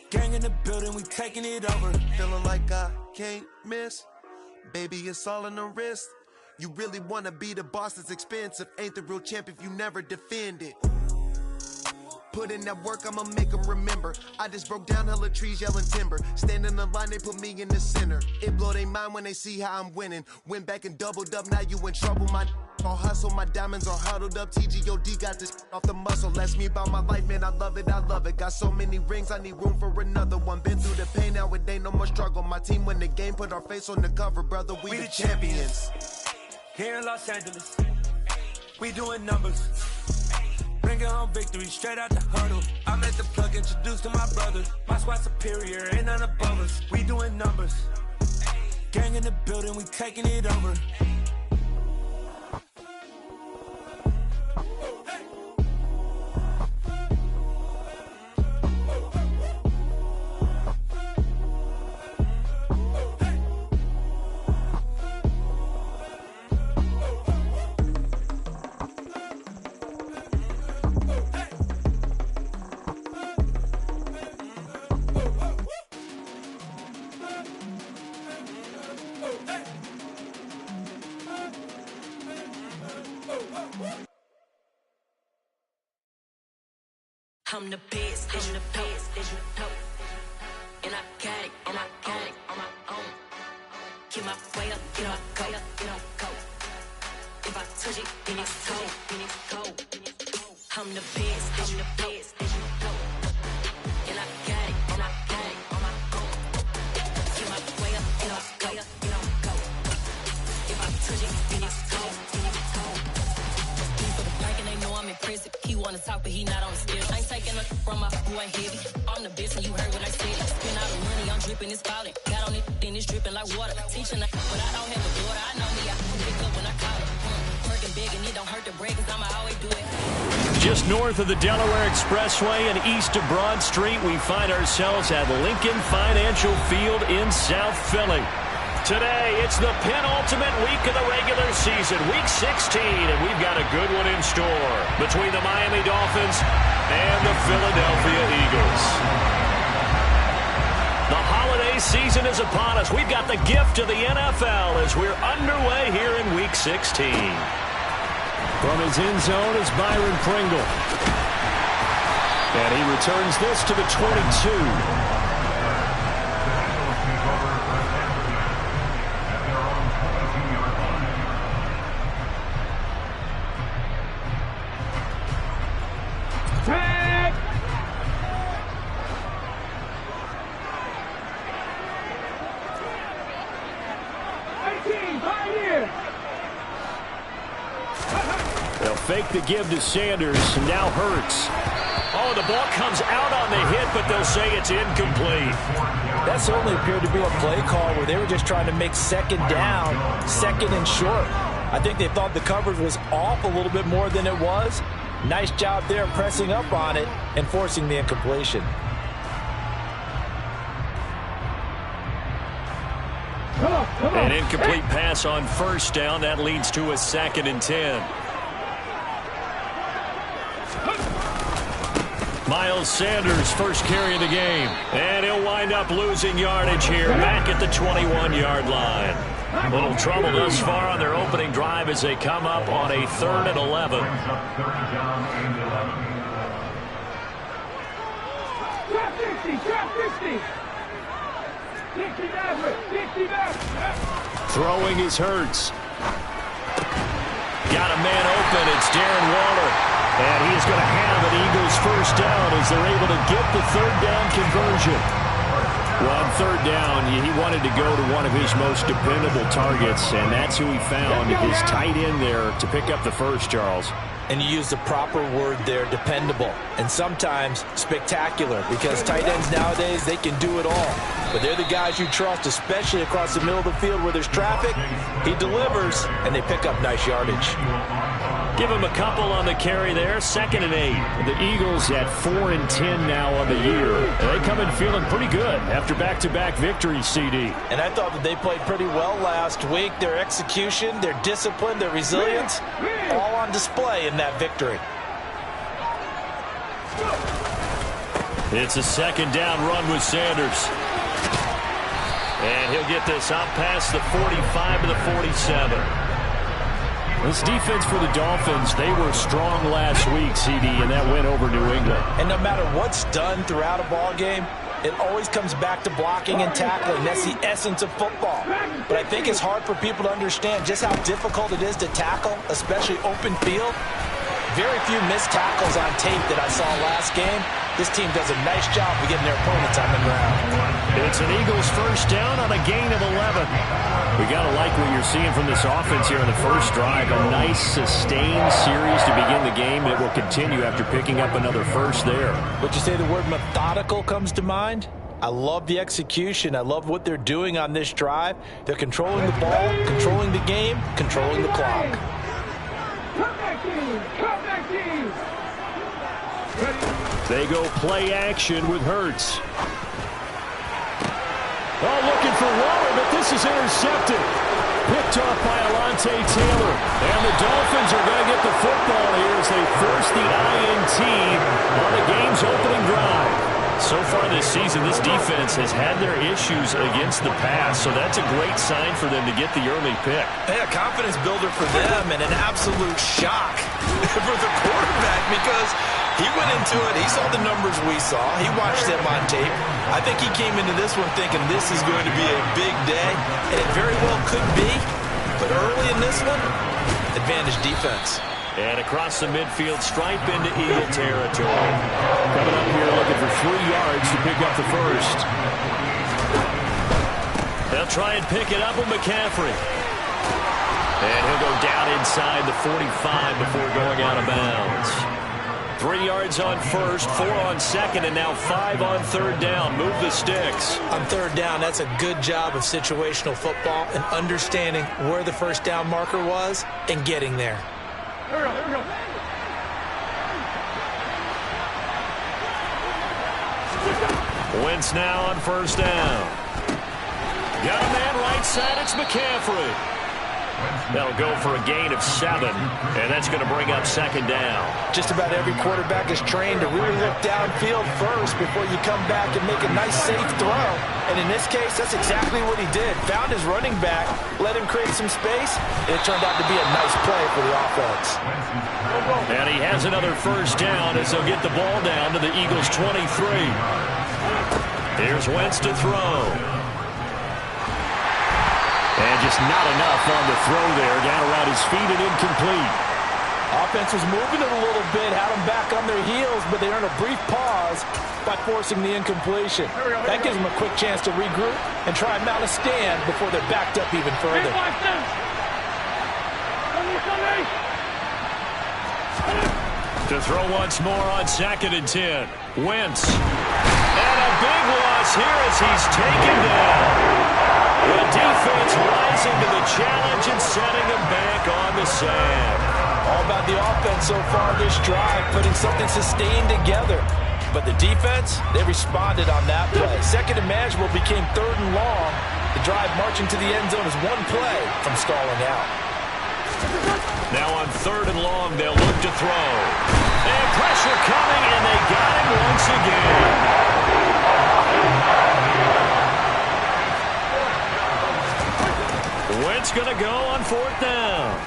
Gang in the building, we taking it over. Feeling like I can't miss. Baby, it's all in the wrist. You really wanna be the boss, that's expensive. Ain't the real champ if you never defend it. Put in that work, I'ma make them remember. I just broke down hella trees, yelling timber. Stand in the line, they put me in the center. It blow their mind when they see how I'm winning. Went back and doubled up, now you in trouble. My all hustle, my diamonds are huddled up. TGOD got this off the muscle. Ask me about my life, man, I love it, I love it. Got so many rings, I need room for another one. Been through the pain, now it ain't no more struggle. My team win the game, put our face on the cover, brother, we the champions. Here in Los Angeles, we doing numbers. Bringing home victory straight out the huddle. I'm at the plug, introduced to my brothers. My squad superior, ain't none above us. We doing numbers. Gang in the building, we taking it over. I'm the best, as you know, and I got it, on my own. Get my way up, get on go. If I touch it, then it's cold. I'm the best, as you know, and I got it, on my own. Get my way up, get on go. If I touch it, then it's cold. For the pack and they know I'm impressive. He wanna talk, but he not on the schedule. Taking a from my boy heavy. I'm the best and you heard what I said. Spend all the money, I'm dripping, it's falling. Got on it, then it's dripping like water. Teaching her, but I don't have a daughter. I know me, I can pick up when I call her. Working big and it don't hurt the break, cause I'ma always do it. Just north of the Delaware Expressway and east of Broad Street, we find ourselves at Lincoln Financial Field in South Philly. Today, it's the penultimate week of the regular season, week 16, and we've got a good one in store between the Miami Dolphins and the Philadelphia Eagles. The holiday season is upon us. We've got the gift of the NFL as we're underway here in week 16. From his end zone is Byron Pringle. And he returns this to the 22. Fake the give to Sanders, and now Hurts. Oh, the ball comes out on the hit, but they'll say it's incomplete. That certainly appeared to be a play call where they were just trying to make second down, second and short. I think they thought the coverage was off a little bit more than it was. Nice job there pressing up on it and forcing the incompletion. An incomplete pass on first down. That leads to a 2nd and 10. Miles Sanders, first carry of the game. And he'll wind up losing yardage here, back at the 21-yard line. A little trouble thus far on their opening drive as they come up on a 3rd and 11. Throwing is Hurts. Got a man open. It's Darren Waller. And he is going to have an Eagles first down as they're able to get the 3rd down conversion. Well, on 3rd down, he wanted to go to one of his most dependable targets, and that's who he found, his tight end there, to pick up the first, Charles. And you use the proper word there, dependable, and sometimes spectacular, because tight ends nowadays, they can do it all. But they're the guys you trust, especially across the middle of the field where there's traffic. He delivers, and they pick up nice yardage. Give him a couple on the carry there, 2nd and 8. The Eagles at 4 and 10 now on the year. And they come in feeling pretty good after back-to-back victories, CD. And I thought that they played pretty well last week. Their execution, their discipline, their resilience, all on display in that victory. It's a second down run with Sanders. And he'll get this up past the 45 to the 47. This defense for the Dolphins, they were strong last week, CD, and that win over New England. And no matter what's done throughout a ball game, it always comes back to blocking and tackling. That's the essence of football. But I think it's hard for people to understand just how difficult it is to tackle, especially open field. Very few missed tackles on tape that I saw last game. This team does a nice job of getting their opponents on the ground. It's an Eagles first down on a gain of 11. We got to like what you're seeing from this offense here in the first drive. A nice, sustained series to begin the game that will continue after picking up another first there. Would you say the word methodical comes to mind? I love the execution. I love what they're doing on this drive. They're controlling the ball, controlling the game, controlling the clock. They go play action with Hurts. Oh, looking for Waller, but this is intercepted. Picked off by Alontae Taylor. And the Dolphins are going to get the football here as they force the INT on the game's opening drive. So far this season, this defense has had their issues against the pass, so that's a great sign for them to get the early pick. Yeah, confidence builder for them and an absolute shock for the quarterback because he went into it. He saw the numbers we saw. He watched them on tape. I think he came into this one thinking this is going to be a big day, and it very well could be. But early in this one, advantage defense. And across the midfield, stripe into Eagle territory. Coming up here looking for 3 yards to pick up the first. They'll try and pick it up with McCaffrey. And he'll go down inside the 45 before going out of bounds. 3 yards on first, 4 on second, and now 5 on third down. Move the sticks. On third down, that's a good job of situational football and understanding where the first down marker was and getting there. Here we go, here we go. Wentz now on first down. Got a man right side, it's McCaffrey. That'll go for a gain of 7, and that's going to bring up second down. Just about every quarterback is trained to really look downfield first before you come back and make a nice, safe throw. And in this case, that's exactly what he did. Found his running back, let him create some space, and it turned out to be a nice play for the offense. And he has another first down as they'll get the ball down to the Eagles' 23. Here's Wentz to throw. And just not enough on the throw there. Down around his feet and incomplete. Offense was moving it a little bit, had them back on their heels, but they earned a brief pause by forcing the incompletion. That gives them a quick chance to regroup and try and mount a stand before they're backed up even further. To throw once more on 2nd and 10. Wentz. And a big loss here as he's taken down. The defense rising to the challenge and setting him back on the sand. All about the offense so far this drive, putting something sustained together. But the defense, they responded on that play. Second and manageable became 3rd and long. The drive marching to the end zone is one play from stalling out. Now on 3rd and long, they'll look to throw. And pressure coming, and they got him once again. Wentz going to go on 4th down.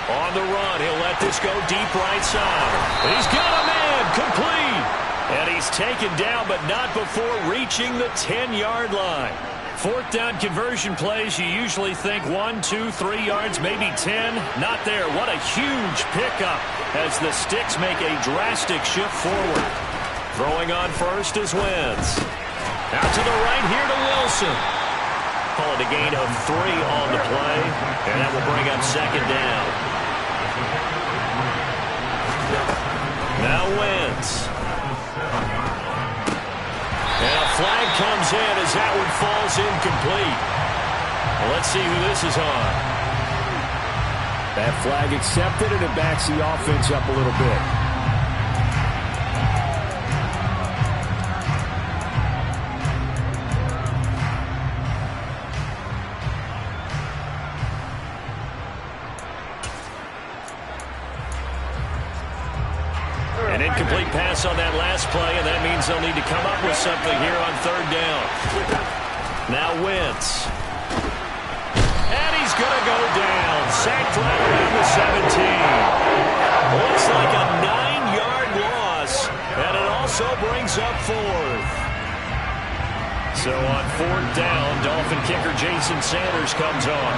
On the run, he'll let this go deep right side. He's got a man, complete. And he's taken down, but not before reaching the 10-yard line. 4th down conversion plays, you usually think 1, 2, 3 yards, maybe 10. Not there. What a huge pickup as the sticks make a drastic shift forward. Throwing on first is Wentz. Out to the right here to Wilson. Call it a gain of 3 on the play, and that will bring up second down. Now Wentz. And a flag comes in as that one falls incomplete. Well, let's see who this is on. That flag accepted, and it backs the offense up a little bit. loss on that last play, and that means they'll need to come up with something here on third down. Now Wentz. And he's going to go down. Sacked right around the 17. Looks like a 9-yard loss, and it also brings up fourth. So on fourth down, Dolphin kicker Jason Sanders comes on.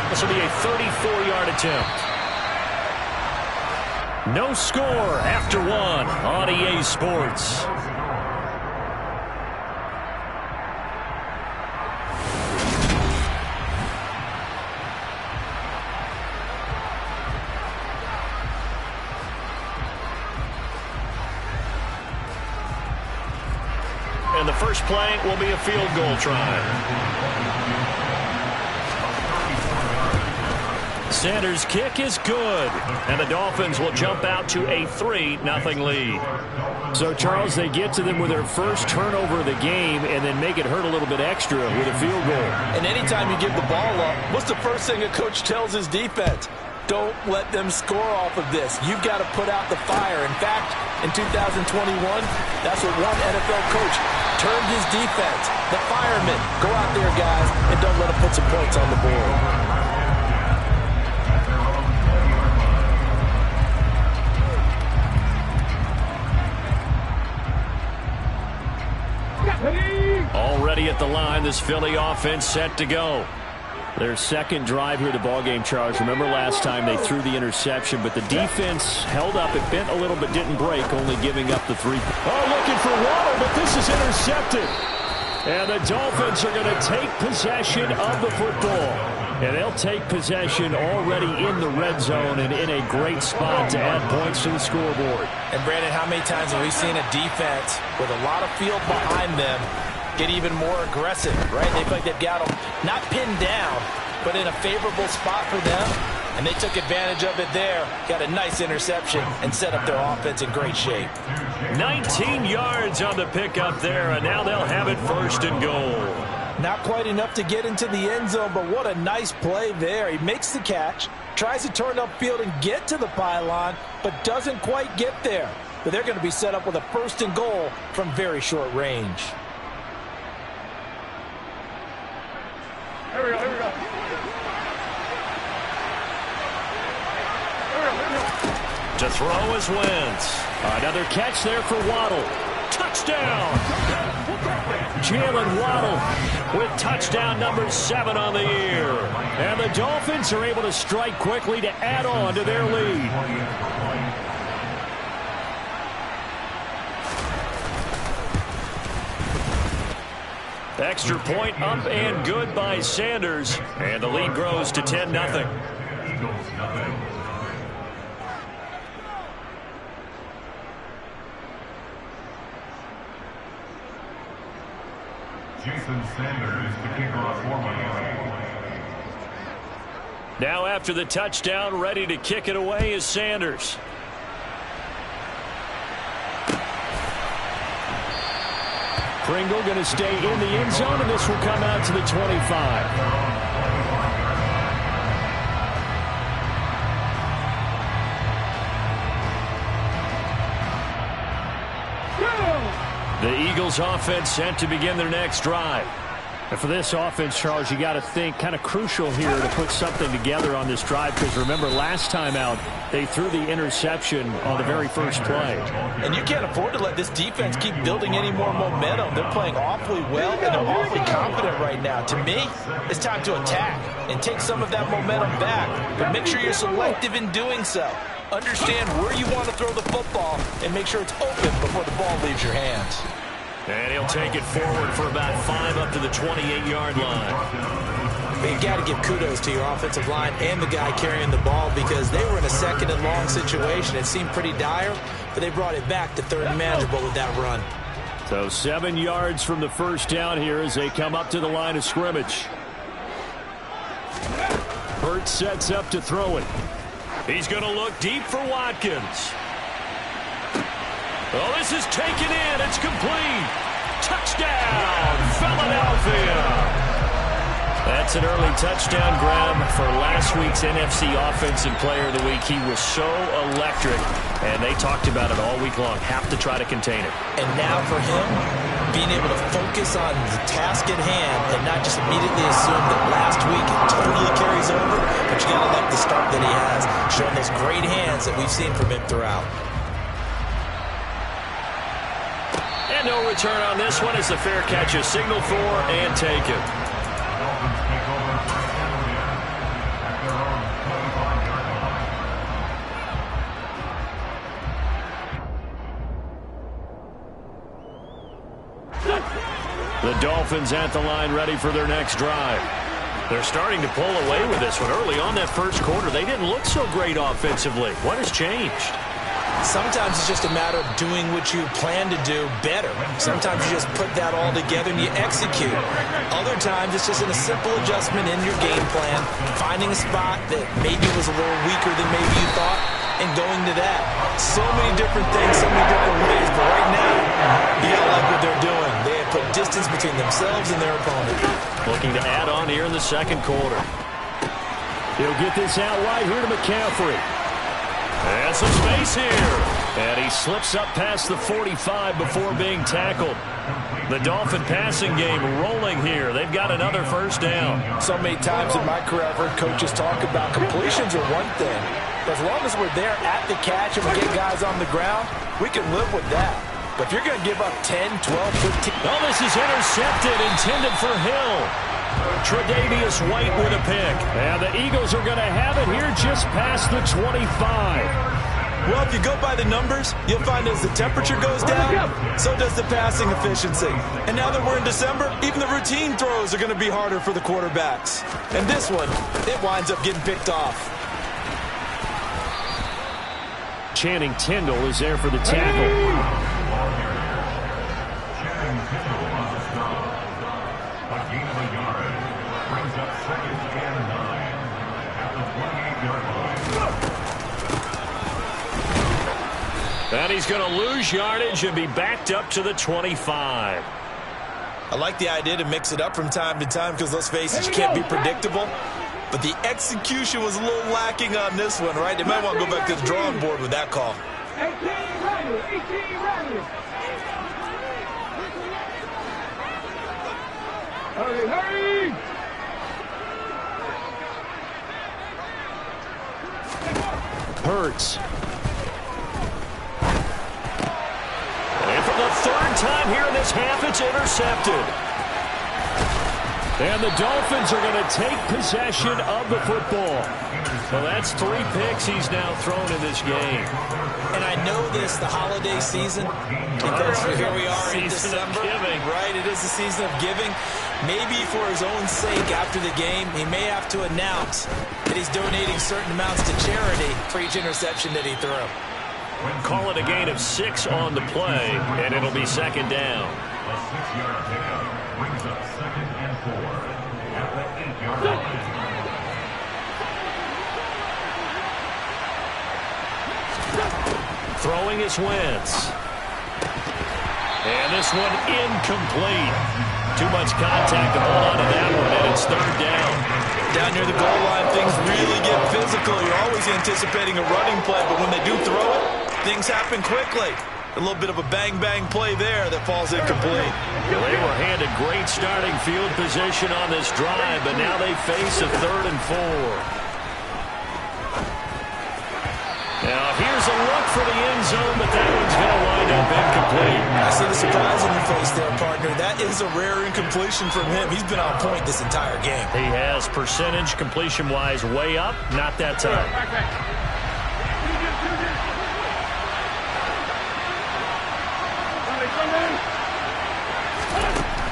This will be a 34-yard attempt. No score after one on EA Sports. And the first play will be a field goal try. Sanders' kick is good, and the Dolphins will jump out to a 3-0 lead. So, Charles, they get to them with their first turnover of the game and then make it hurt a little bit extra with a field goal. And anytime you give the ball up, what's the first thing a coach tells his defense? Don't let them score off of this. You've got to put out the fire. In fact, in 2021, that's what one NFL coach termed his defense. The firemen. Go out there, guys, and don't let them put some points on the board. Already at the line, this Philly offense set to go. Their second drive here, the ballgame, Charles. Remember last time they threw the interception, but the defense held up. It bent a little but didn't break, only giving up the 3. Oh, looking for Waddle, but this is intercepted. And the Dolphins are going to take possession of the football. And they'll take possession already in the red zone and in a great spot to add points to the scoreboard. And, Brandon, how many times have we seen a defense with a lot of field behind them get even more aggressive, right? They feel like they've got them not pinned down, but in a favorable spot for them, and they took advantage of it there, got a nice interception, and set up their offense in great shape. 19 yards on the pickup there, and now they'll have it first and goal. Not quite enough to get into the end zone, but what a nice play there. He makes the catch, tries to turn upfield and get to the pylon, but doesn't quite get there. But they're going to be set up with a first and goal from very short range. Here we go. To throw is Wentz. Another catch there for Waddle. Touchdown! Jalen Waddle with touchdown number 7 on the year. And the Dolphins are able to strike quickly to add on to their lead. Extra point up and good by Sanders. And the lead grows to 10-0. Jason Sanders, the kicker off Now after the touchdown, ready to kick it away is Sanders. Pringle going to stay in the end zone, and this will come out to the 25. The Eagles offense set to begin their next drive. And for this offense, Charles, you got to think kind of crucial here to put something together on this drive, because remember last time out they threw the interception on the very first play. And you can't afford to let this defense keep building any more momentum. They're playing awfully well and they're awfully confident right now. To me, it's time to attack and take some of that momentum back, but make sure you're selective in doing so. Understand where you want to throw the football and make sure it's open before the ball leaves your hands. And he'll take it forward for about 5 up to the 28-yard line. But you got to give kudos to your offensive line and the guy carrying the ball, because they were in a second and long situation. It seemed pretty dire, but they brought it back to third and manageable with that run. So 7 yards from the first down here as they come up to the line of scrimmage. Hurts sets up to throw it. He's going to look deep for Watkins. Oh, this is taken in. It's complete. Touchdown, Philadelphia. That's an early touchdown grab for last week's NFC Offensive Player of the Week. He was so electric, and they talked about it all week long. Have to try to contain it. And now for him, being able to focus on the task at hand and not just immediately assume that last week it totally carries over, but you got to like the start that he has, showing those great hands that we've seen from him throughout. And no return on this one as the fair catch is signaled for and taken. The Dolphins at the line ready for their next drive. They're starting to pull away with this one. Early on that first quarter, they didn't look so great offensively. What has changed? Sometimes it's just a matter of doing what you plan to do better. Sometimes you just put that all together and you execute. Other times it's just a simple adjustment in your game plan, finding a spot that maybe was a little weaker than maybe you thought, and going to that. So many different things, so many different ways, but right now, you gotta like what they're doing. They have put distance between themselves and their opponent. Looking to add on here in the second quarter. He'll get this out right here to McCaffrey. And some space here. And he slips up past the 45 before being tackled. The Dolphin passing game rolling here. They've got another first down. So many times in my career, I've heard coaches talk about completions are one thing. But as long as we're there at the catch and we get guys on the ground, we can live with that. But if you're going to give up 10, 12, 15... Oh, this is intercepted, intended for Hill. Tre'Davious White with a pick. And the Eagles are going to have it here just past the 25. Well, if you go by the numbers, you'll find as the temperature goes down, so does the passing efficiency. And now that we're in December, even the routine throws are going to be harder for the quarterbacks. And this one, it winds up getting picked off. Channing Tindall is there for the tackle. And he's going to lose yardage and be backed up to the 25. I like the idea to mix it up from time to time because, let's face it, you can't be predictable. But the execution was a little lacking on this one, right? They might want to go back to the drawing board with that call. 18 ready. Hurry! Hurts. And for the third time here in this half, it's intercepted. And the Dolphins are going to take possession of the football. Well, that's 3 picks he's now thrown in this game. And I know this, the holiday season, because here we are in December. Right, it is the season of giving. Maybe for his own sake after the game, he may have to announce that he's donating certain amounts to charity for each interception that he threw. Call it a gain of 6 on the play, and it'll be second down. A 6-yard pickup brings up 2nd and 4 at the 8-yard line. Throwing is Wentz. And this one incomplete. Too much contact to hold on to that one, and it's third down. Down near the goal line, things really get physical. You're always anticipating a running play, but when they do throw it, things happen quickly. A little bit of a bang-bang play there that falls incomplete. Well, they were handed great starting field position on this drive, but now they face a 3rd and 4. Now, here's a look for the end zone, but that one's going to wind up incomplete. I see the surprise in your face there, partner. That is a rare incompletion from him. He's been on point this entire game. He has percentage completion-wise way up, not that time.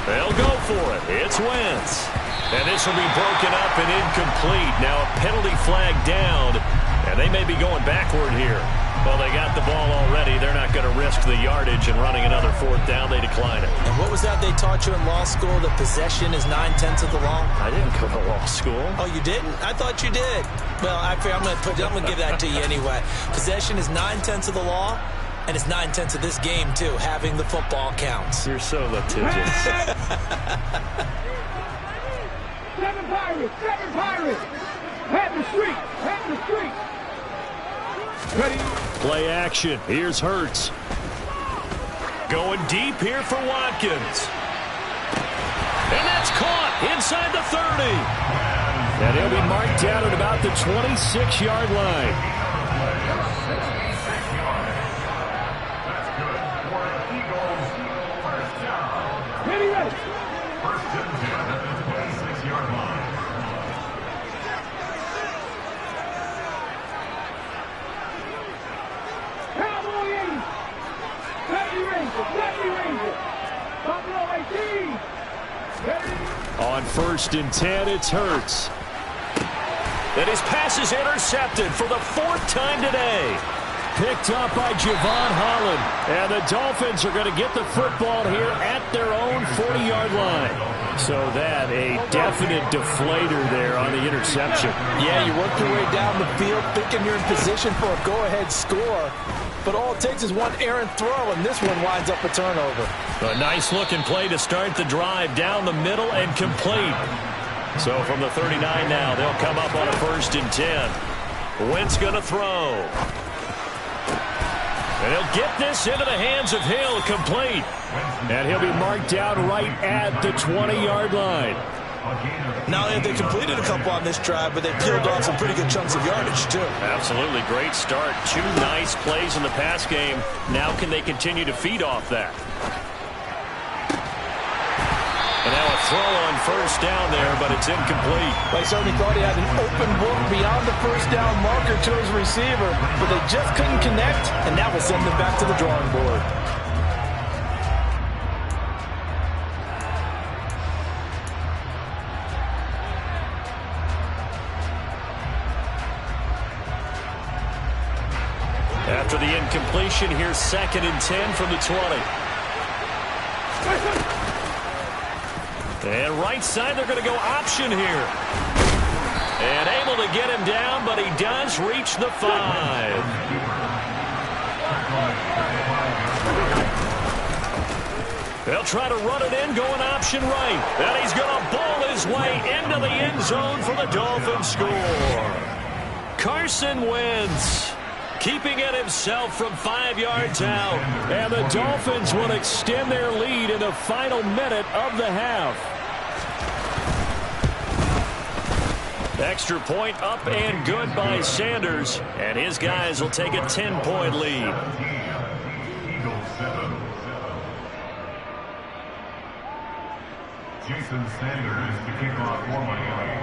They'll go for it. It's Wentz. And this will be broken up and incomplete. Now a penalty flag down. And they may be going backward here. Well, they got the ball already. They're not going to risk the yardage and running another 4th down. They decline it. And what was that they taught you in law school, that possession is 9/10 of the law? I didn't go to law school. Oh, you didn't? I thought you did. Well, I'm going to give that to you anyway. Possession is 9/10 of the law, and it's 9/10 of this game, too. Having the football counts. You're so litigious. Seven Pirates! Head in the street! Ready? Play action. Here's Hurts. Going deep here for Watkins. And that's caught inside the 30. And he'll be marked down at about the 26-yard line. That's good for an Eagles first down. Ready. First and 10 at the 26-yard line. Cowboy 80! Daddy Ranger! Buffalo 18! Ready? On 1st and 10, it's Hurts. And his pass is intercepted for the 4th time today. Picked up by Javon Holland. And the Dolphins are going to get the football here at their own 40-yard line. So that, a definite deflator there on the interception. Yeah, you work your way down the field thinking you're in position for a go-ahead score. But all it takes is one errant throw, and this one winds up a turnover. A nice-looking play to start the drive down the middle and complete. So from the 39 now, they'll come up on a 1st and 10. Wentz going to throw. And he'll get this into the hands of Hill, complete. And he'll be marked down right at the 20-yard line. Not only have they completed a couple on this drive, but they peeled off some pretty good chunks of yardage, too. Absolutely great start. 2 nice plays in the pass game. Now can they continue to feed off that? And now a throw on 1st down there, but it's incomplete. They certainly thought he had an open book beyond the 1st down marker to his receiver, but they just couldn't connect, and that will send them back to the drawing board. After the incompletion, here's 2nd and 10 from the 20. And right side, they're going to go option here. And able to get him down, but he does reach the 5. They'll try to run it in, going option right. And he's going to ball his way into the end zone for the Dolphins score. Carson Wentz keeping it himself from 5 yards out. And the Dolphins will extend their lead in the final minute of the half. Extra point up and good by Sanders. And his guys will take a 10-point lead. Eagles 7. Jason Sanders to kick off for Miami.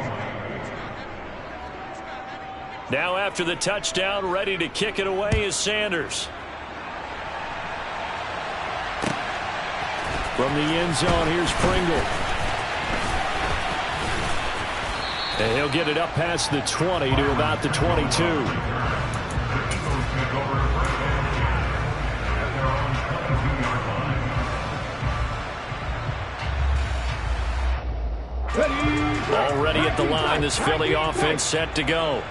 Now after the touchdown, ready to kick it away is Sanders. From the end zone, here's Pringle. And he'll get it up past the 20 to about the 22. Already at the line, this Philly offense set to go.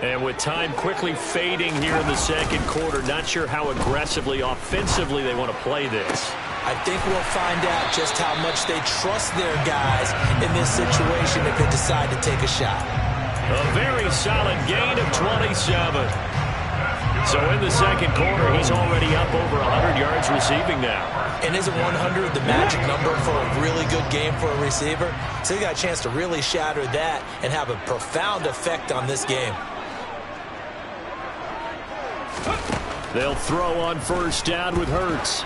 And with time quickly fading here in the 2nd quarter, not sure how aggressively, offensively they want to play this. I think we'll find out just how much they trust their guys in this situation if they decide to take a shot. A very solid gain of 27. So in the 2nd quarter, he's already up over 100 yards receiving now. And isn't 100 the magic number for a really good game for a receiver? So he got a chance to really shatter that and have a profound effect on this game. They'll throw on 1st down with Hurts.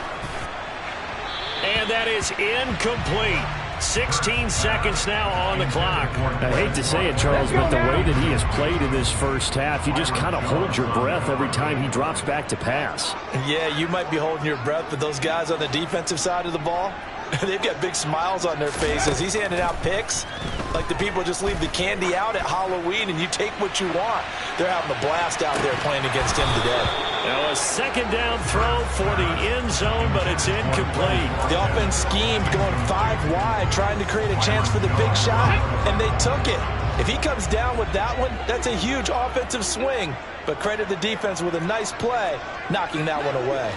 And that is incomplete. 16 seconds now on the clock. I hate to say it, Charles, but the way that he has played in this first half, you just kind of hold your breath every time he drops back to pass. Yeah, you might be holding your breath, but those guys on the defensive side of the ball, they've got big smiles on their faces. He's handing out picks like the people just leave the candy out at Halloween and you take what you want. They're having a blast out there playing against him today. Now a 2nd down throw for the end zone, but it's incomplete. The offense schemed going 5 wide, trying to create a chance for the big shot, and they took it. If he comes down with that one, that's a huge offensive swing. But credit the defense with a nice play, knocking that one away.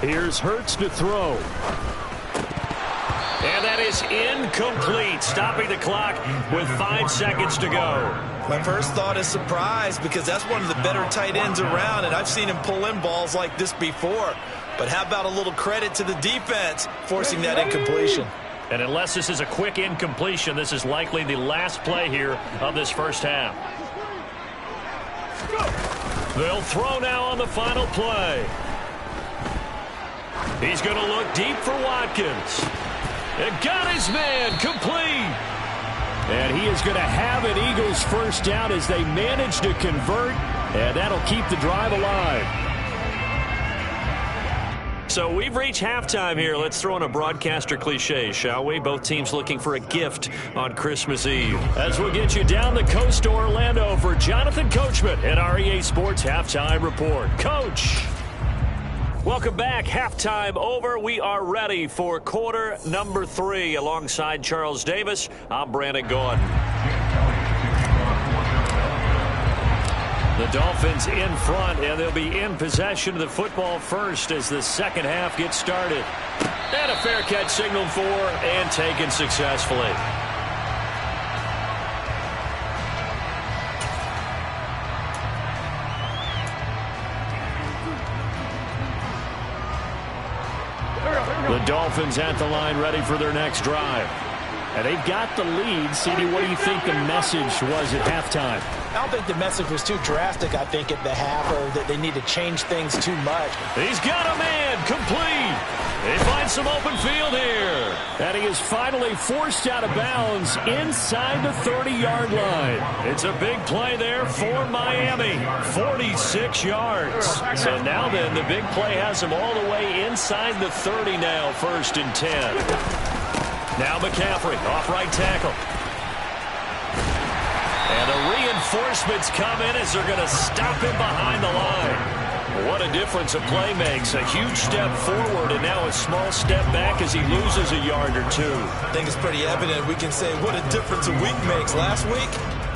Here's Hurts to throw. And that is incomplete, stopping the clock with 5 seconds to go. My first thought is surprise because that's one of the better tight ends around, and I've seen him pull in balls like this before. But how about a little credit to the defense forcing that incompletion? And unless this is a quick incompletion, this is likely the last play here of this first half. They'll throw now on the final play. He's going to look deep for Watkins. And got his man complete. And he is going to have an Eagles first down as they manage to convert. And that'll keep the drive alive. So we've reached halftime here. Let's throw in a broadcaster cliche, shall we? Both teams looking for a gift on Christmas Eve. As we'll get you down the coast to Orlando for Jonathan Coachman at our EA Sports Halftime Report. Coach. Welcome back. Halftime over. We are ready for quarter number 3. Alongside Charles Davis, I'm Brandon Gaudin. The Dolphins in front, and they'll be in possession of the football first as the second half gets started. And a fair catch signaled for and taken successfully. The Dolphins at the line ready for their next drive. And they've got the lead. CD, what do you think the message was at halftime? I don't think the message was too drastic, I think, at the half, or that they need to change things too much. He's got a man complete. They find some open field here. And he is finally forced out of bounds inside the 30-yard line. It's a big play there for Miami. 46 yards. So now then, the big play has him all the way inside the 30 now, 1st and 10. Now McCaffrey, off right tackle. And the reinforcements come in as they're going to stop him behind the line. What a difference a play makes. A huge step forward and now a small step back as he loses a yard or two. I think it's pretty evident. We can say what a difference a week makes. Last week,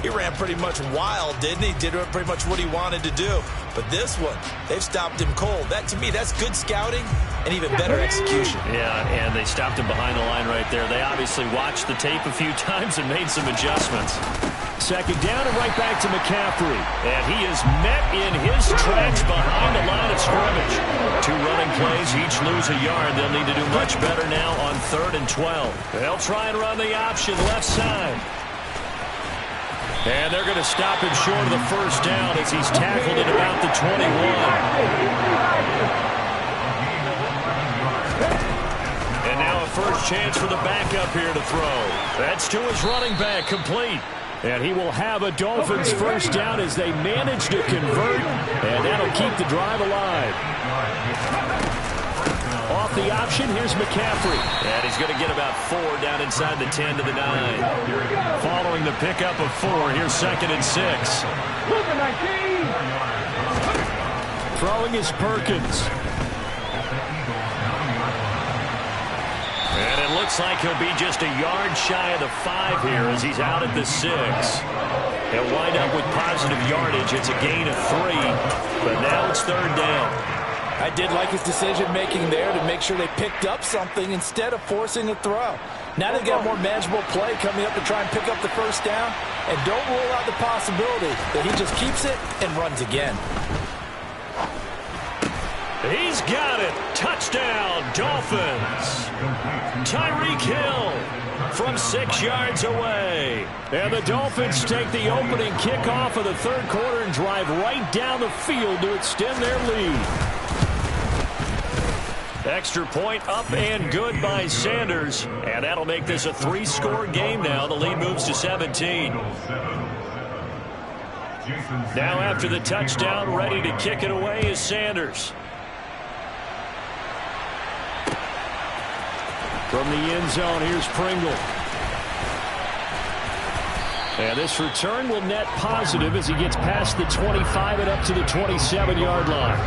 he ran pretty much wild, didn't he? Did pretty much what he wanted to do. But this one, they've stopped him cold. That, to me, that's good scouting and even better execution. Yeah, and they stopped him behind the line right there. They obviously watched the tape a few times and made some adjustments. Second down and right back to McCaffrey. And he is met in his tracks behind the line of scrimmage. 2 running plays, each lose a yard. They'll need to do much better now on 3rd and 12. They'll try and run the option left side. And they're going to stop him short of the first down as he's tackled at about the 21. And now a first chance for the backup here to throw. That's to his running back, complete. And he will have a Dolphins first down as they manage to convert. And that'll keep the drive alive. Off the option, here's McCaffrey. And he's going to get about 4 down inside the 10 to the 9. Following the pickup of 4, here's 2nd and 6. Throwing is Perkins. And it looks like he'll be just a yard shy of the 5 here as he's out at the 6. He'll wind up with positive yardage. It's a gain of 3, but now it's 3rd down. I did like his decision-making there to make sure they picked up something instead of forcing a throw. Now they've got a more manageable play coming up to try and pick up the first down, and don't rule out the possibility that he just keeps it and runs again. He's got it. Touchdown, Dolphins. Tyreek Hill from 6 yards away. And the Dolphins take the opening kickoff of the 3rd quarter and drive right down the field to extend their lead. Extra point up and good by Sanders. And that'll make this a 3-score game now. The lead moves to 17. Now after the touchdown, ready to kick it away is Sanders. From the end zone, here's Pringle. And this return will net positive as he gets past the 25 and up to the 27-yard line.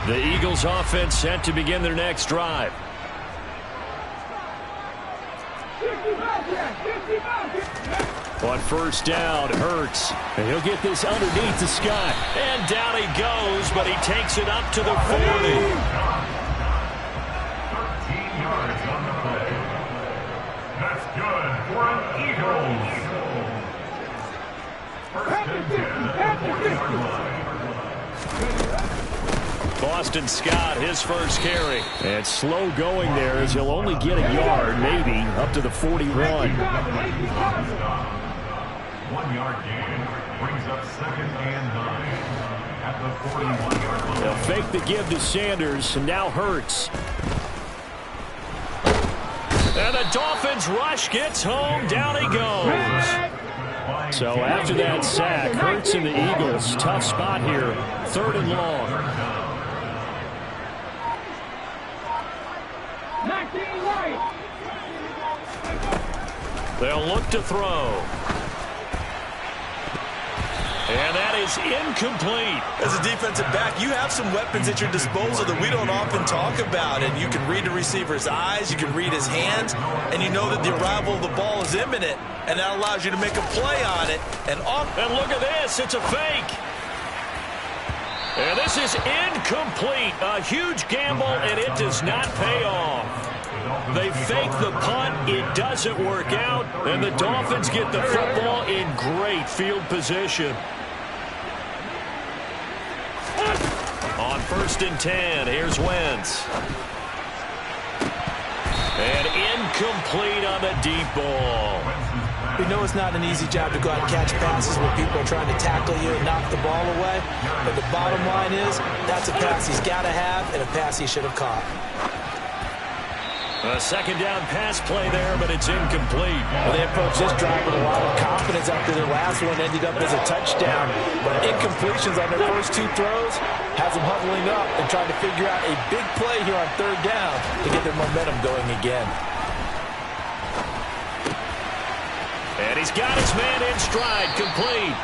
The Eagles offense set to begin their next drive. On first down, Hurts. And he'll get this underneath to Scott. And down he goes, but he takes it up to the 40. 13 yards on the play. That's good for an Eagles. First and 10 at the 40-yard line. Boston Scott, his first carry. And slow going there as he'll only get a yard, maybe, up to the 41. 1 yard gain brings up 2nd and 9 at the 41-yard line. They'll fake the give to Sanders, and now Hurts. And the Dolphins rush gets home. Down he goes. So after that sack, Hurts and the Eagles, tough spot here. 3rd and long. 19 right. They'll look to throw. And that is incomplete. As a defensive back, you have some weapons at your disposal that we don't often talk about. And you can read the receiver's eyes, you can read his hands, and you know that the arrival of the ball is imminent. And that allows you to make a play on it. And look at this, it's a fake. And this is incomplete. A huge gamble, and it does not pay off. They fake the punt. It doesn't work out. And the Dolphins get the football in great field position. On 1st and 10, here's Wentz. And incomplete on the deep ball. we know it's not an easy job to go out and catch passes when people are trying to tackle you and knock the ball away. But the bottom line is, that's a pass he's got to have and a pass he should have caught. A second down pass play there, but it's incomplete. Well, they approached this drive with a lot of confidence after their last one ended up as a touchdown. But incompletions on their first two throws has them huddling up and trying to figure out a big play here on third down to get their momentum going again. And he's got his man in stride, complete.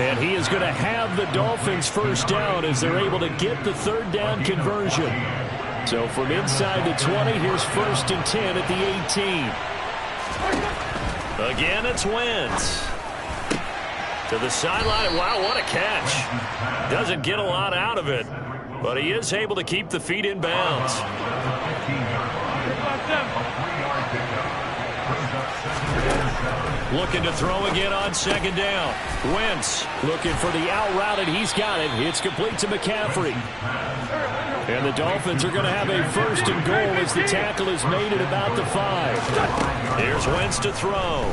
And he is going to have the Dolphins first down as they're able to get the third down conversion. So from inside the 20, here's 1st and 10 at the 18. Again, it's Wentz. To the sideline. Wow, what a catch. Doesn't get a lot out of it, but he is able to keep the feet in bounds. Looking to throw again on second down. Wentz looking for the out route, and he's got it. It's complete to McCaffrey. And the Dolphins are going to have a 1st and goal as the tackle is made at about the 5. Here's Wentz to throw.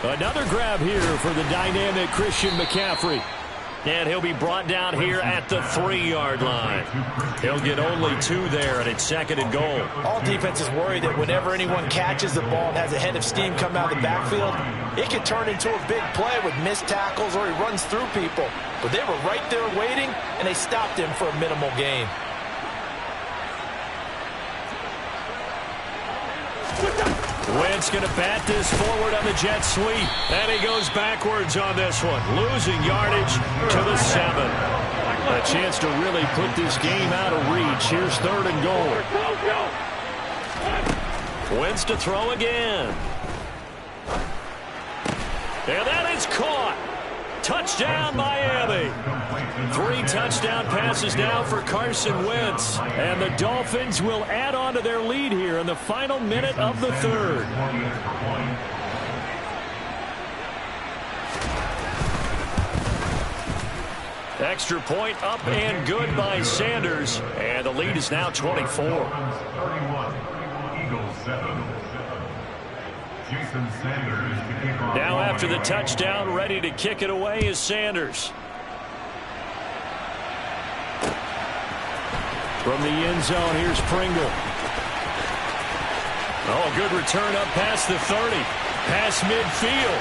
Another grab here for the dynamic Christian McCaffrey. And he'll be brought down here at the 3-yard line. He'll get only 2 there, and it's 2nd and goal. All defenses worry that whenever anyone catches the ball and has a head of steam come out of the backfield, it can turn into a big play with missed tackles or he runs through people. But they were right there waiting, and they stopped him for a minimal gain. Wentz going to bat this forward on the jet sweep. And he goes backwards on this one, losing yardage to the 7. A chance to really put this game out of reach. Here's 3rd and goal. Wentz to throw again. And that is caught. Touchdown, Miami. 3 touchdown passes now for Carson Wentz. And the Dolphins will add on to their lead here in the final minute of the 3rd. Extra point up and good by Sanders. And the lead is now 24. 31, Eagles 7. Jason Sanders to kick off. Now after the touchdown, ready to kick it away is Sanders. From the end zone, here's Pringle. Oh, good return up past the 30. Past midfield.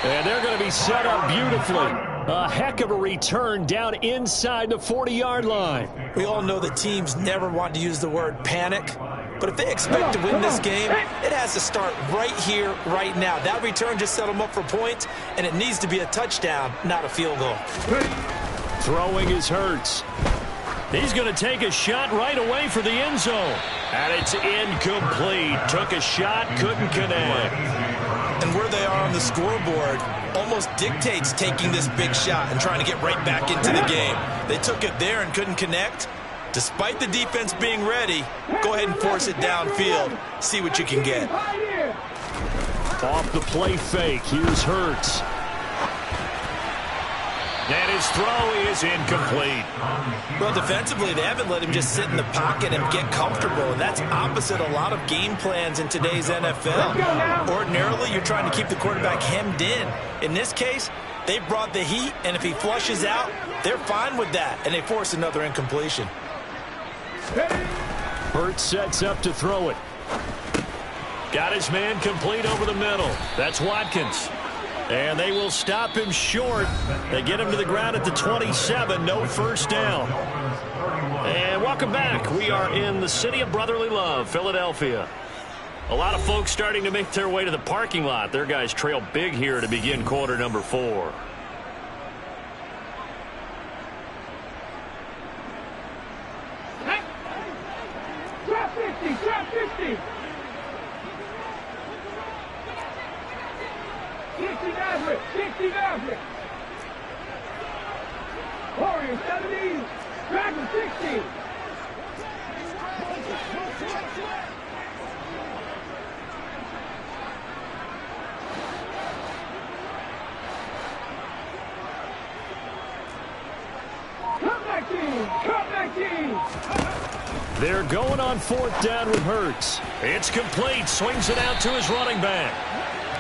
And they're going to be set up beautifully. A heck of a return down inside the 40-yard line. We all know that teams never want to use the word panic. But if they expect to win this game, it has to start right here, right now. That return just set them up for points, and it needs to be a touchdown, not a field goal. Throwing is Hurts. He's going to take a shot right away for the end zone. And it's incomplete. Took a shot, couldn't connect. And where they are on the scoreboard almost dictates taking this big shot and trying to get right back into the game. They took it there and couldn't connect. Despite the defense being ready, go ahead and force it downfield. See what you can get. Off the play fake, here's Hurts. And his throw is incomplete. Well, defensively, they haven't let him just sit in the pocket and get comfortable, and that's opposite a lot of game plans in today's NFL. Ordinarily, you're trying to keep the quarterback hemmed in. In this case, they brought the heat, and if he flushes out, they're fine with that, and they force another incompletion. Hurts sets up to throw it. Got his man complete over the middle. That's Watkins. And they will stop him short. They get him to the ground at the 27. No first down. And welcome back. We are in the city of brotherly love, Philadelphia. A lot of folks starting to make their way to the parking lot. Their guys trail big here to begin quarter number 4. Drop 50, drop 50. 60 Maverick, 60 Maverick. Warrior 70, Dragon 60. Come back team, come back team. They're going on 4th down with Hurts. It's complete, swings it out to his running back.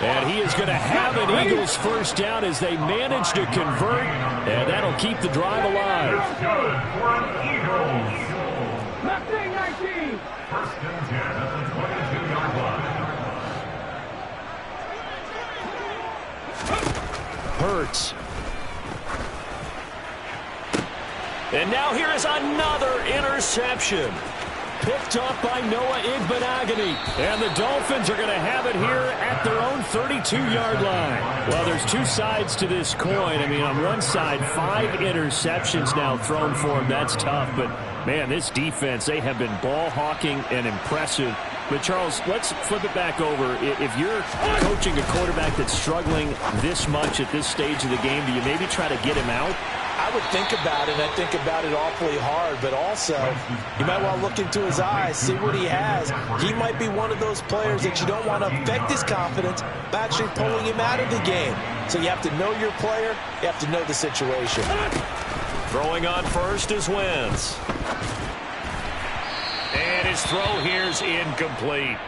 And he is going to have an Eagles first down as they manage to convert, and that'll keep the drive alive. Good for an Eagles. 19. First and 10 at the 22-yard line. Hurts. And now here is another interception. Picked up by Noah Igbenogany. And the Dolphins are going to have it here at their own 32-yard line. Well, there's two sides to this coin. I mean, on one side, 5 interceptions now thrown for him. That's tough. But, man, this defense, they have been ball hawking and impressive. But, Charles, let's flip it back over. If you're coaching a quarterback that's struggling this much at this stage of the game, do you maybe try to get him out? I would think about it, and I think about it awfully hard, but also you might want to look into his eyes, see what he has. He might be one of those players that you don't want to affect his confidence by actually pulling him out of the game. So you have to know your player, you have to know the situation. Throwing on first is Wentz. And his throw here's incomplete.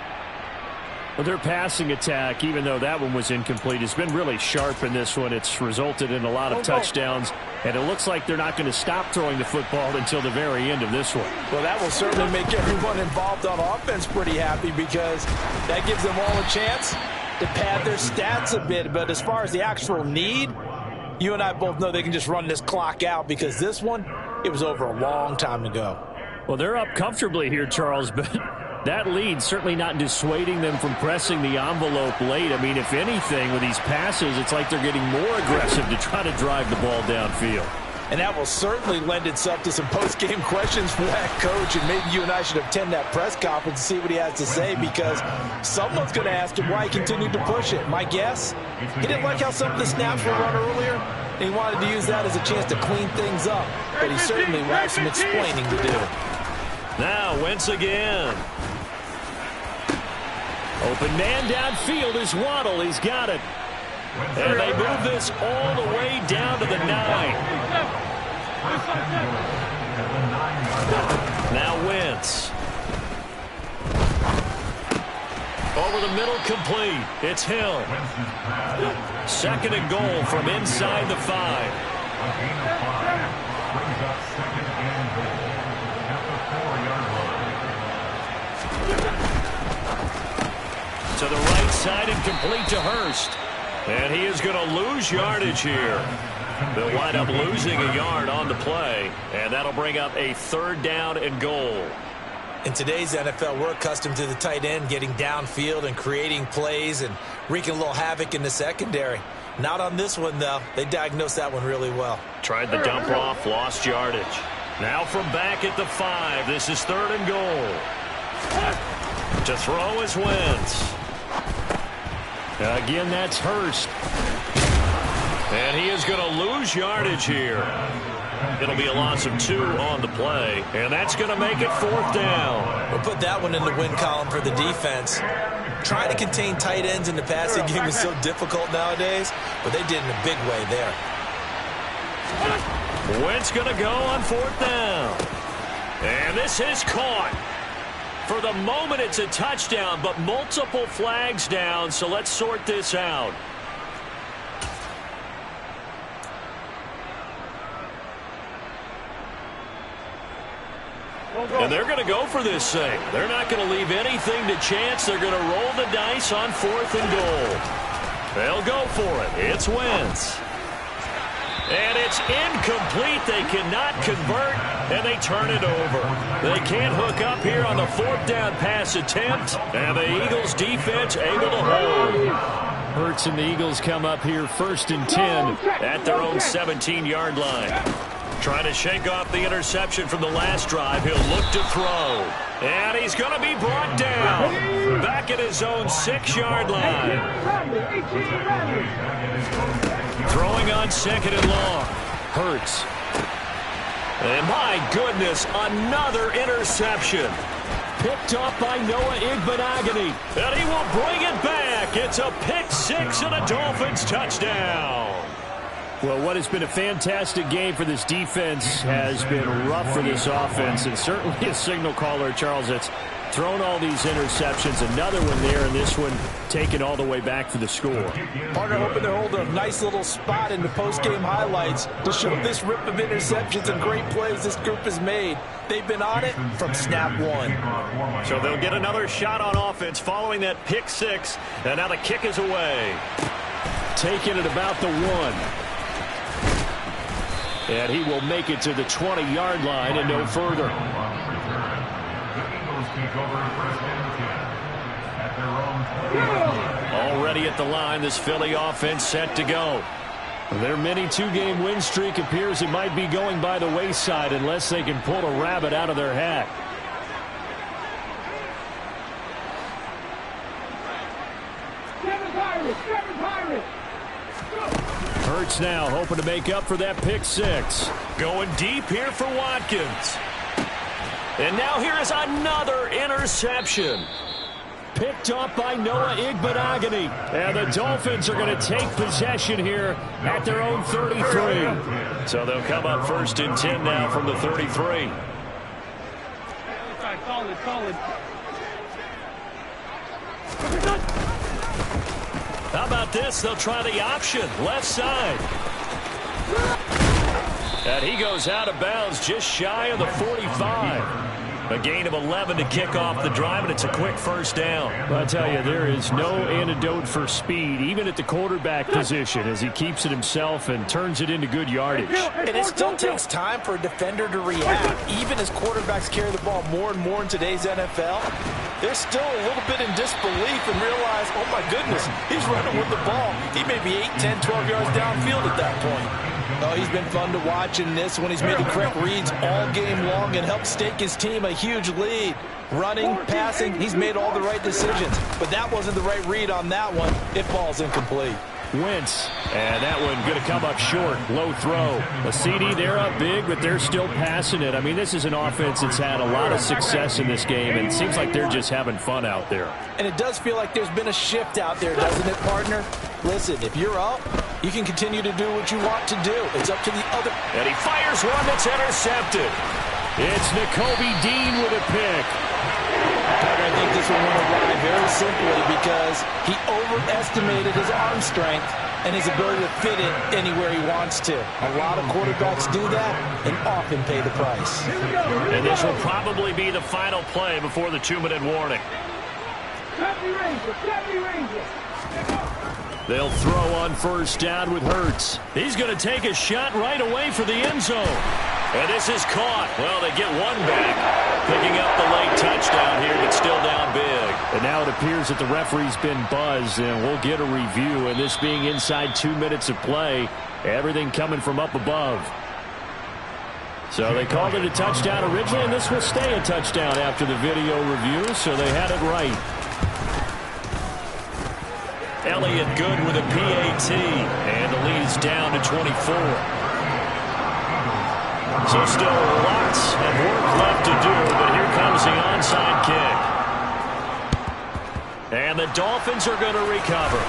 Well, their passing attack, even though that one was incomplete, has been really sharp in this one. It's resulted in a lot of touchdowns, and it looks like they're not going to stop throwing the football until the very end of this one. Well, that will certainly make everyone involved on offense pretty happy because that gives them all a chance to pad their stats a bit. But as far as the actual need, you and I both know they can just run this clock out because this one, it was over a long time ago. Well, they're up comfortably here, Charles, but that lead certainly not dissuading them from pressing the envelope late. I mean, if anything, with these passes, it's like they're getting more aggressive to try to drive the ball downfield. And that will certainly lend itself to some post-game questions for that coach, and maybe you and I should attend that press conference and see what he has to say because someone's going to ask him why he continued to push it. My guess, he didn't like how some of the snaps were run earlier, and he wanted to use that as a chance to clean things up, but he certainly will have some explaining to do. Now, Wentz again. Open man downfield is Waddle. He's got it. And they move this all the way down to the 9. Now Wentz. Over the middle, complete. It's Hill. 2nd and goal from inside the 5. A gain of 5 brings up 2nd and goal at the 4-yard line. To the right side and complete to Hurst. And he is going to lose yardage here. They'll wind up losing a yard on the play. And that'll bring up a 3rd down and goal. In today's NFL, we're accustomed to the tight end getting downfield and creating plays and wreaking a little havoc in the secondary. Not on this one, though. They diagnosed that one really well. Tried the dump off, lost yardage. Now from back at the 5, this is 3rd and goal. To throw is Wentz. Again, that's Hurst. And he is going to lose yardage here. It'll be a loss of 2 on the play, and that's going to make it 4th down. We'll put that one in the win column for the defense. Trying to contain tight ends in the passing game is so difficult nowadays, but they did in a big way there. Wentz going to go on 4th down. And this is caught. For the moment, it's a touchdown, but multiple flags down, so let's sort this out. And they're going to go for this thing. They're not going to leave anything to chance. They're going to roll the dice on 4th and goal. They'll go for it. It's Wentz. And it's incomplete. They cannot convert, and they turn it over. They can't hook up here on the 4th down pass attempt, and the Eagles defense able to hold. Hurts and the Eagles come up here 1st and 10 at their own 17-yard line. Trying to shake off the interception from the last drive. He'll look to throw. And he's going to be brought down. Back at his own 6-yard line. Throwing on 2nd and long. Hurts. And my goodness, another interception. Picked off by Noah Igbenogany. And he will bring it back. It's a pick 6 and a Dolphins touchdown. Well, what has been a fantastic game for this defense has been rough for this offense, and certainly a signal caller, Charles, that's thrown all these interceptions. Another one there, and this one taken all the way back for the score. Partner hoping to hold a nice little spot in the post-game highlights to show this rip of interceptions and great plays this group has made. They've been on it from snap 1. So they'll get another shot on offense following that pick 6, and now the kick is away. Taking it about the 1. And he will make it to the 20-yard line and no further. Already at the line, this Philly offense set to go. Their mini 2-game win streak appears it might be going by the wayside unless they can pull a rabbit out of their hat. Hurts now hoping to make up for that pick 6. Going deep here for Watkins. And now here is another interception. Picked off by Noah Igbenogany. And the Dolphins are going to take possession here at their own 33. So they'll come up 1st and 10 now from the 33. Solid. How about this? They'll try the option. Left side. And he goes out of bounds just shy of the 45. A gain of 11 to kick off the drive, and it's a quick 1st down. I'll tell you, there is no antidote for speed, even at the quarterback position, as he keeps it himself and turns it into good yardage. And it still takes time for a defender to react. Even as quarterbacks carry the ball more and more in today's NFL, they're still a little bit in disbelief and realize, oh my goodness, he's running with the ball. He may be 8, 10, 12 yards downfield at that point. Oh, he's been fun to watch in this one. He's made the correct reads all game long and helped stake his team a huge lead. Running, passing, he's made all the right decisions. But that wasn't the right read on that one. It falls incomplete. Wentz, and that one going to come up short. Low throw. A CD, they're up big, but they're still passing it. I mean, this is an offense that's had a lot of success in this game, and it seems like they're just having fun out there. And it does feel like there's been a shift out there, doesn't it, partner? Listen, if you're up, you can continue to do what you want to do. It's up to the other. And he fires one that's intercepted. It's Nakobe Dean with a pick. I think this one went awry very simply because he overestimated his arm strength and his ability to fit it anywhere he wants to. A lot of quarterbacks do that and often pay the price. And this will probably be the final play before the 2-minute warning. They'll throw on 1st down with Hurts. He's going to take a shot right away for the end zone. And this is caught. Well, they get one back. Picking up the late touchdown here, but still down big. And now it appears that the referee's been buzzed, and we'll get a review. And this being inside 2 minutes of play, everything coming from up above. So they called it a touchdown originally, and this will stay a touchdown after the video review, so they had it right. And Elliott good with a PAT. And the lead is down to 24. So still lots of work left to do, but here comes the onside kick. And the Dolphins are going to recover.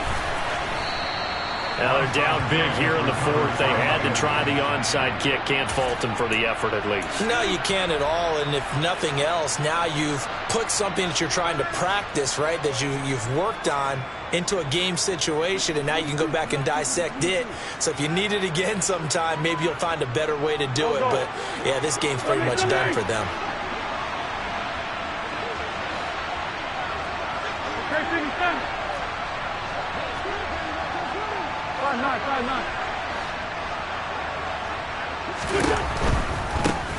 Now they're down big here in the fourth. They had to try the onside kick. Can't fault them for the effort at least. No, you can't at all. And if nothing else, now you've put something that you're trying to practice, right, that you've worked on into a game situation, and now you can go back and dissect it. So if you need it again sometime, maybe you'll find a better way to do it. But, yeah, this game's pretty much done for them.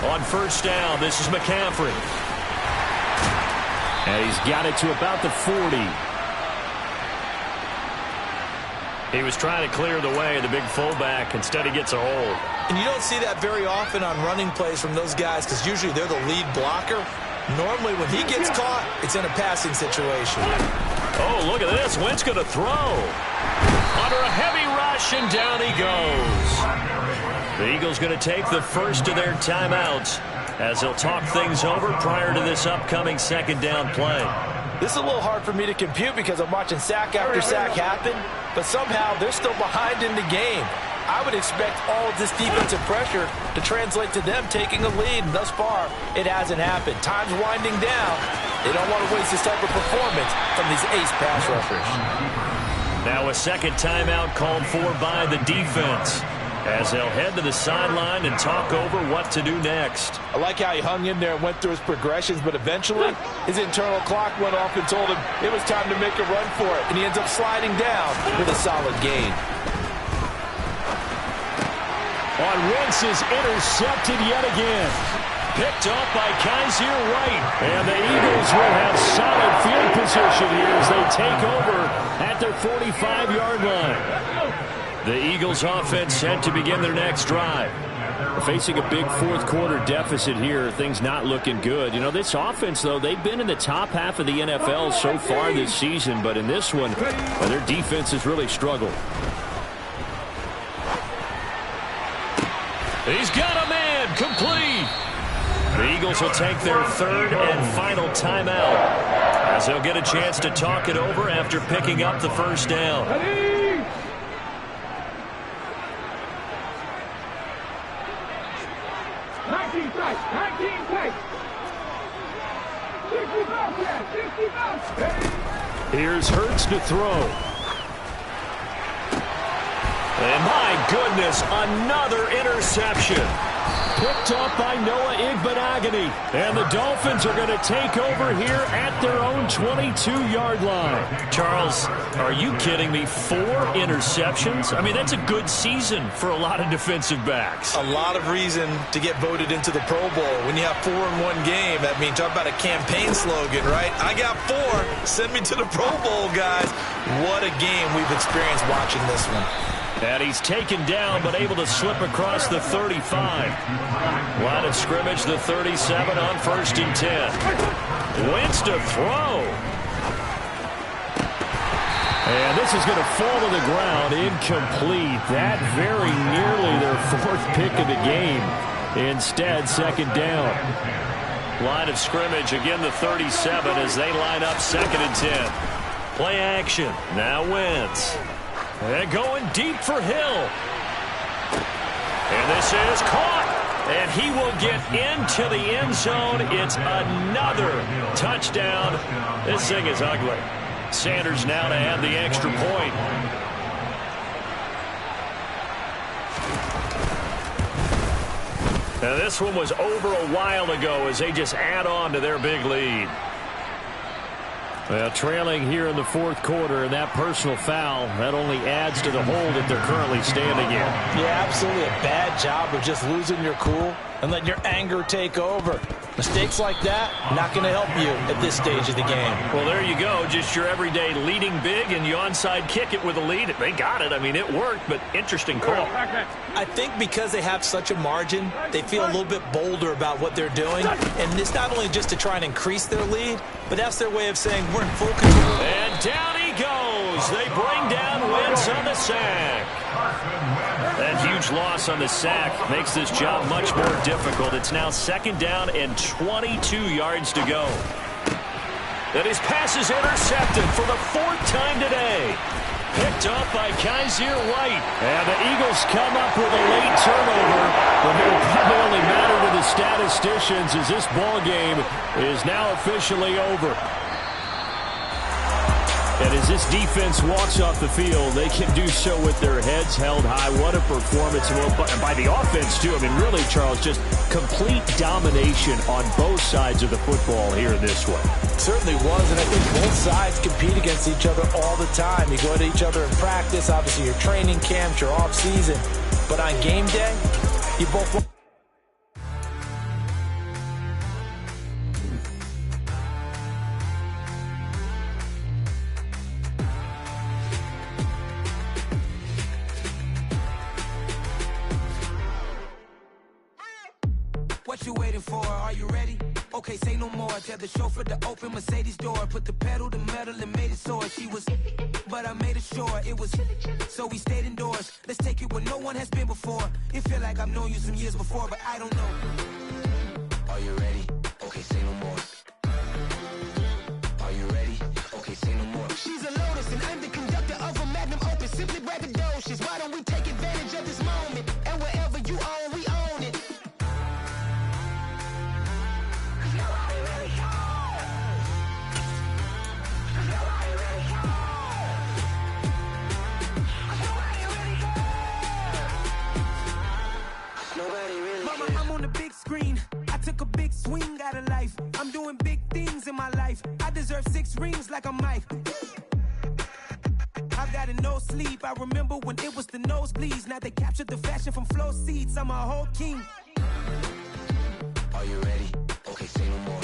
On first down, this is McCaffrey. And he's got it to about the 40. He was trying to clear the way, the big fullback. Instead, he gets a hold. And you don't see that very often on running plays from those guys because usually they're the lead blocker. Normally, when he gets caught, it's in a passing situation. Oh, look at this. Wentz going to throw. Under a heavy rush, and down he goes. The Eagles going to take the first of their timeouts as they'll talk things over prior to this upcoming second down play. This is a little hard for me to compute because I'm watching sack after sack happen, but somehow they're still behind in the game. I would expect all of this defensive pressure to translate to them taking a lead, and thus far, it hasn't happened. Time's winding down. They don't want to waste this type of performance from these ace pass rushers. Now a second timeout called for by the defense as they'll head to the sideline and talk over what to do next. I like how he hung in there and went through his progressions, but eventually his internal clock went off and told him it was time to make a run for it, and he ends up sliding down with a solid gain. On Wentz is intercepted yet again. Picked up by Kaiser White. And the Eagles will have solid field position here as they take over at their 45-yard line. The Eagles offense set to begin their next drive. They're facing a big fourth quarter deficit here. Things not looking good. You know, this offense, though, they've been in the top half of the NFL so far this season. But in this one, their defense has really struggled. He's got a man complete. The Eagles will take their third and final timeout as they'll get a chance to talk it over after picking up the first down. 19 tight, 19 tight. 60 Here's Hurts to throw. And my goodness, another interception. Picked up by Noah Igbenogany. And the Dolphins are going to take over here at their own 22-yard line. Charles, are you kidding me? 4 interceptions? I mean, that's a good season for a lot of defensive backs. A lot of reason to get voted into the Pro Bowl. When you have 4 in one game, that means talk about a campaign slogan, right? I got 4. Send me to the Pro Bowl, guys. What a game we've experienced watching this one. And he's taken down, but able to slip across the 35. Line of scrimmage, the 37 on first and 10. Wentz to throw. And this is going to fall to the ground, incomplete. That very nearly their 4th pick of the game. Instead, second down. Line of scrimmage, again the 37 as they line up second and 10. Play action. Now Wentz. And going deep for Hill. And this is caught. And he will get into the end zone. It's another touchdown. This thing is ugly. Sanders now to add the extra point. Now this one was over a while ago as they just add on to their big lead. Well, trailing here in the 4th quarter, and that personal foul, that only adds to the hole that they're currently standing in. Yeah, absolutely a bad job of just losing your cool and letting your anger take over. Mistakes like that, not going to help you at this stage of the game. Well, there you go. Just your everyday leading big, and you onside kick it with a lead. They got it. I mean, it worked, but interesting call. I think because they have such a margin, they feel a little bit bolder about what they're doing. And it's not only just to try and increase their lead, but that's their way of saying we're in full control. And down he goes. goes. They bring down Wentz on the sack. That huge loss on the sack makes this job much more difficult. It's now 2nd down and 22 yards to go. And his pass is intercepted for the 4th time today. Picked up by Kaiser White. And the Eagles come up with a late turnover, but it will probably only matter to the statisticians as this ball game is now officially over. And as this defense walks off the field, they can do so with their heads held high. What a performance by the offense, too. I mean, really, Charles, just complete domination on both sides of the football here in this one. Certainly was, and I think both sides compete against each other all the time. You go to each other in practice, obviously your training camps, your off-season. But on game day, you both... What you waiting for? Are you ready? Okay, say no more. Tell the chauffeur to open Mercedes door. Put the pedal to metal and made it soar. She was, but I made it sure it was. So we stayed indoors. Let's take it where no one has been before. It feel like I've known you some years before, but I don't know. Are you ready? Okay, say no more. Are you ready? Okay, say no more. She's a Lotus and I'm the conductor of a Magnum Opus. Simply braggadocious. Why don't we take advantage of this moment? And wherever you own, we own it. Mama, I'm on the big screen. I took a big swing out of life. I'm doing big things in my life. I deserve 6 rings like I'm Mike. I've got no sleep. I remember when it was the nosebleeds. Now they captured the fashion from flow seats. I'm a whole king. Are you ready? Okay, say no more.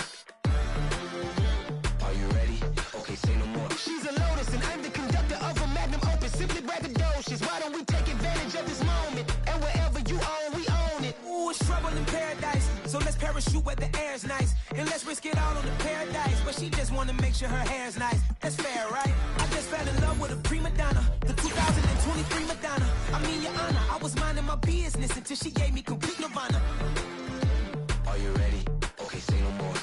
Are you ready? Okay, say no more. She's a Lotus and I'm the conductor of a Magnum Opus. Simply braggadocious. Why don't we take advantage of this moment? And wherever you own, we own it. Ooh, it's trouble in paradise. So let's parachute where the air's nice. And let's risk it all on the paradise. But she just wanna make sure her hair's nice. That's fair, right? I just fell in love with a prima donna. The 2023 Madonna. I mean, your honor, I was minding my business until she gave me complete nirvana. Are you ready? Okay, say no more.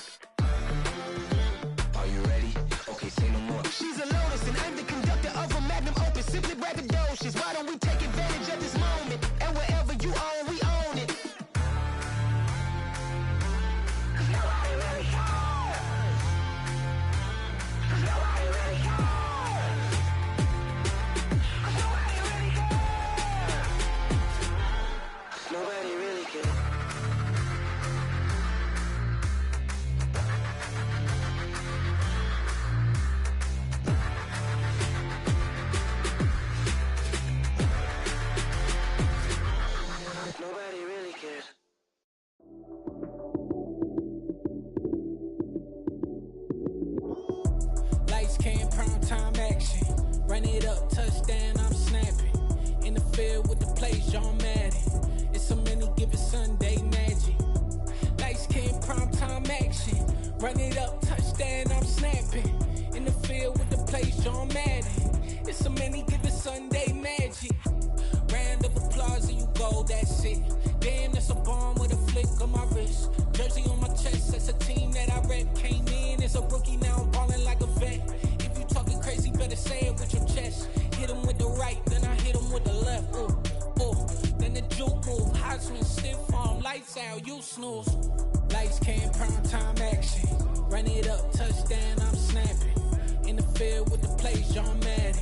Are you ready? Okay, say no more. She's a Lotus and I'm the conductor of a Magnum Opus. Simply braggadocious. Why don't we take advantage of this moment? And wherever you own, we own it. Nobody really cares. Nobody really cares. Nobody really cares. Nobody really cares. Nobody really cares. Lights came, prime time action. Run it up, touchdown, I'm snapping. In the field with the plays, John Madden. It's so many given Sunday magic. Lights came, prime time action. Run it up, touchdown, I'm snapping. In the field with the plays, John Madden. It's so many given Sunday magic. Round of applause and you go, that's it. Damn, that's a bomb with a flick on my wrist. Jersey on my chest, that's a team that I rep. Came in as a rookie, now I'm balling like a vet. If you talking crazy, better say it with your chest. Hit him with the right, then I hit him with the left. Ooh, ooh, then the juke move. Heisman, stiff arm, lights out, you snooze. Lights came, prime time action. Run it up, touchdown, I'm snapping. In the field with the plays, John Madden.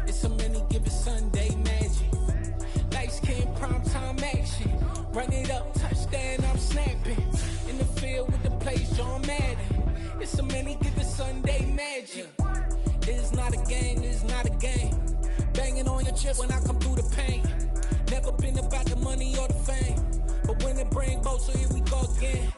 It's so many given Sunday magic. Lights came, prime time action. Run it up, touchdown, I'm snapping. In the field with the plays, John Madden. It's so many given Sunday magic. It is not a game, it is not a game. Banging on your chest when I come through the pain. Never been about the money or the fame. But when it bring both, so here we go again.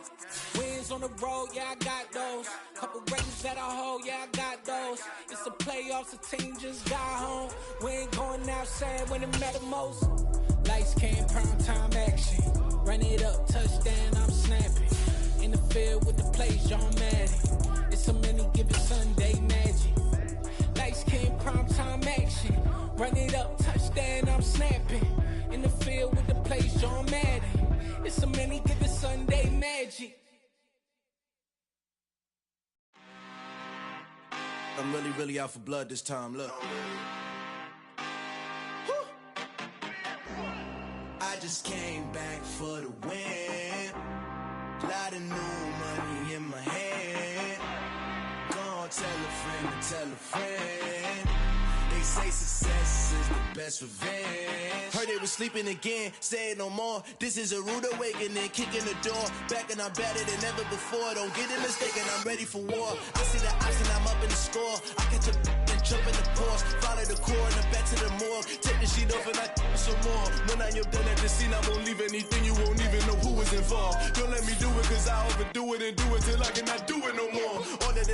Wins on the road, yeah, I got those. Couple ratings that I hold, yeah, I got those. It's the playoffs, the team just got home. We ain't going outside when it matter most. Lights came, prime time action. Run it up, touchdown, I'm snapping. In the field with the plays, John Madden. It's so many given Sunday magic. Lights came, primetime action. Run it up, touchdown, I'm snapping. In the field with the plays, John Madden. It's a many given Sunday magic. I'm really out for blood this time, look. I just came back for the win. Lot of new money in my hand. Gonna tell a friend to tell a friend. They say success is the best revenge. Heard they was sleeping again, say it no more. This is a rude awakening, kicking the door. Back and I'm better than ever before. Don't get it mistaken, I'm ready for war. I see the option, I'm up in the score. I catch a and jump in the Porsche. Follow the core and the back to the morgue. Take the sheet off and I some more. When I am done at the scene, I won't leave anything. You won't even know who was involved. Don't let me do it, cause I overdo it and do it till I cannot do it no more. All that